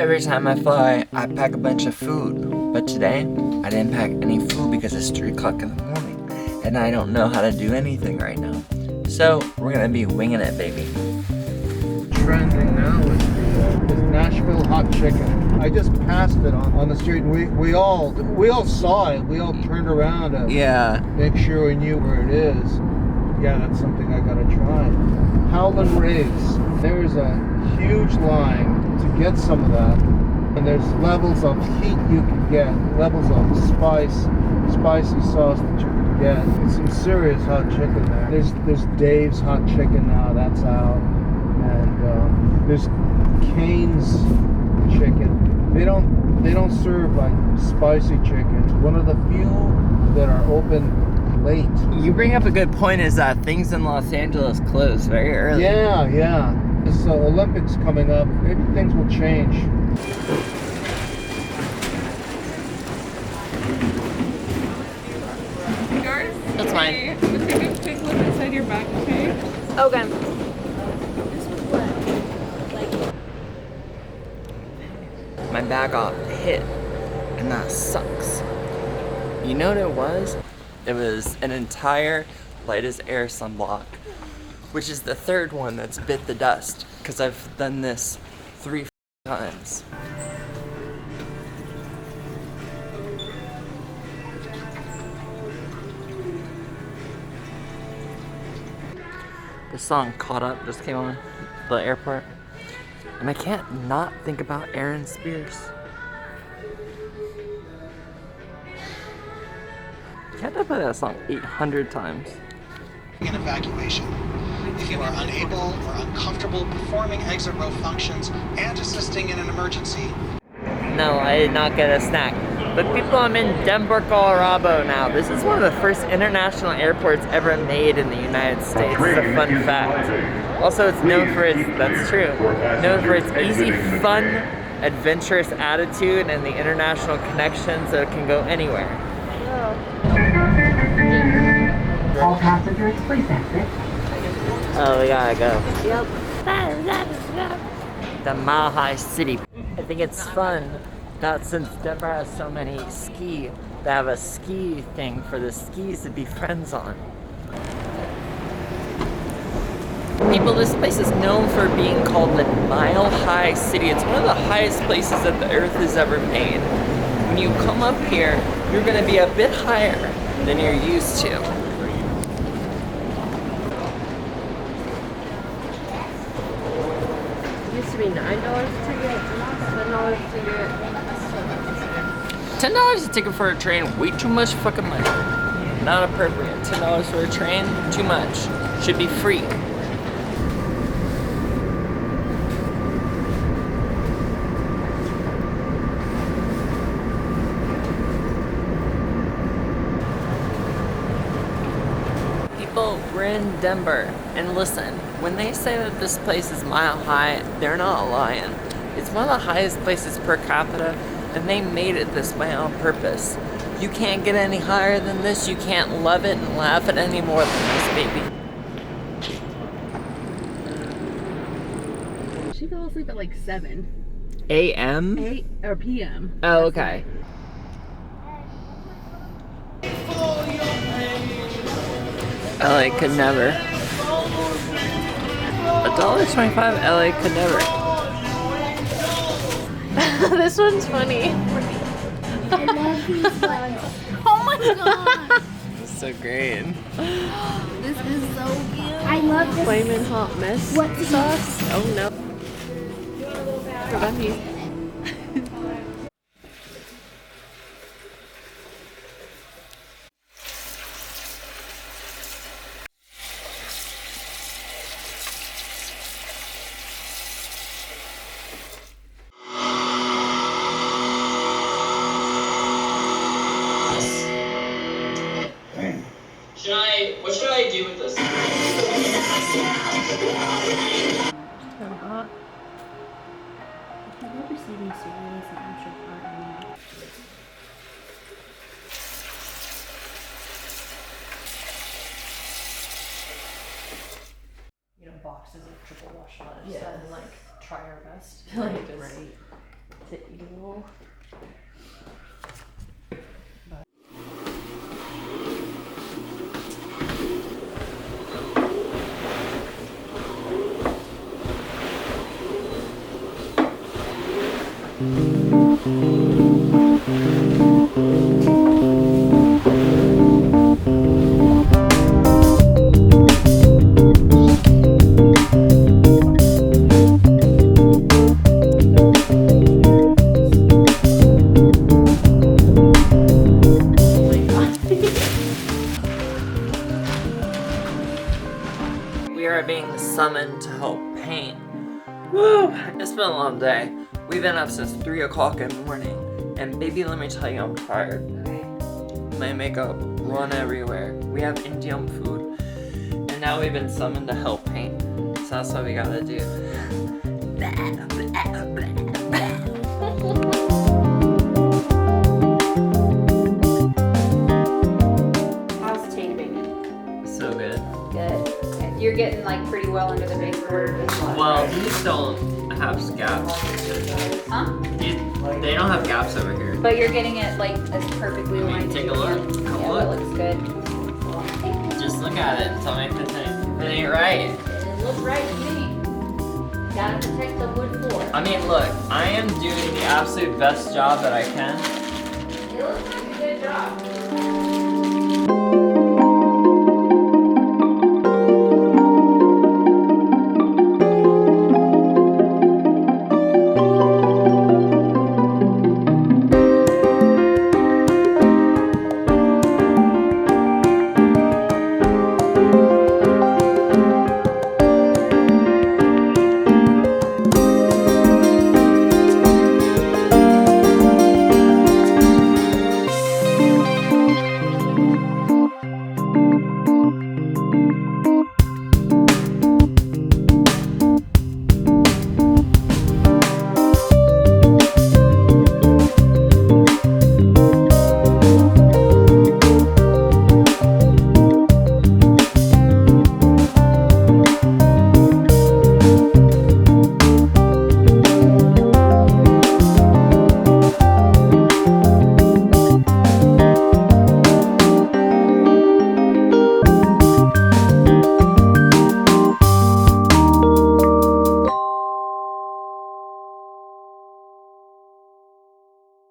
Every time I fly, I pack a bunch of food. But today, I didn't pack any food because it's 3 o'clock in the morning. And I don't know how to do anything right now. So, we're gonna be winging it, baby. Trending now is Nashville hot chicken. I just passed it on the street and we all saw it. We all turned around to make sure we knew where it is. Yeah, that's something I gotta try. Howlin' Rays. There's a huge line to get some of that. And there's levels of heat you can get, levels of spicy sauce that you can get. It's some serious hot chicken there. There's Dave's hot chicken now, that's out. And there's Cane's chicken. They don't serve like spicy chicken. It's one of the few that are open late. You bring up a good point, is that things in Los Angeles close very early. Yeah. This Olympics coming up, maybe things will change. That's fine. Let's take a quick look inside your bag, okay? Okay. My bag got hit, and that sucks. You know what it was? It was an entire light as air sunblock, which is the third one that's bit the dust, because I've done this 3 times. The song Caught Up just came on the airport, and I can't not think about Aaron Spears. Can't I play that song 800 times? An evacuation. If you are unable or uncomfortable performing exit row functions and assisting in an emergency. No, I did not get a snack. But people, I'm in Denver, Colorado now. This is one of the first international airports ever made in the United States. It's a fun fact. Also, it's known for its, that's true, known for its easy, fun, adventurous attitude and the international connections that can go anywhere. All passengers, please exit. Oh, we gotta go. Yep. The Mile High City. I think it's fun that since Denver has so many ski, they have a ski thing for the skis to be friends on. People, this place is known for being called the Mile High City. It's one of the highest places that the earth has ever made. When you come up here, you're gonna be a bit higher than you're used to. It used to be $9 a ticket, $10 a ticket. $10 a ticket for a train, way too much fucking money. Not appropriate. $10 for a train, too much. Should be free. People, we're in Denver, and listen, when they say that this place is mile high, they're not lying. It's one of the highest places per capita, and they made it this way on purpose. You can't get any higher than this. You can't love it and laugh at any more than this, baby. She fell asleep at like 7 A.M.? 8 or p.m. Oh, okay. LA could never. $1.25, LA could never. This one's funny. I love these ones. Oh my god! It's so great. This is so cute. I love this. Flamin' hot mess What's the sauce. Oh no. Forgot you. What should I do with this? Turn hot. I love receiving cereals and actual part. You know, boxes of triple wash lettuce and like try our best. Like, right. to evil. We are being summoned to help paint. Woo! It's been a long day. We've been up since 3 o'clock in the morning. And baby, let me tell you, I'm tired. My makeup run everywhere. We have Indian food. And now we've been summoned to help paint. So that's what we gotta do. How's taping? So good. Good. You're getting like pretty well under the baseboard. Well, these don't have gaps. Huh? They don't have gaps over here. But you're getting it like as perfectly aligned. Take as a you look. can. Come Yeah, look. that looks good. Just look at it and tell me if it ain't right. It looks right to me. Gotta protect the wood floor. I mean, look, I am doing the absolute best job that I can. It looks like a good job.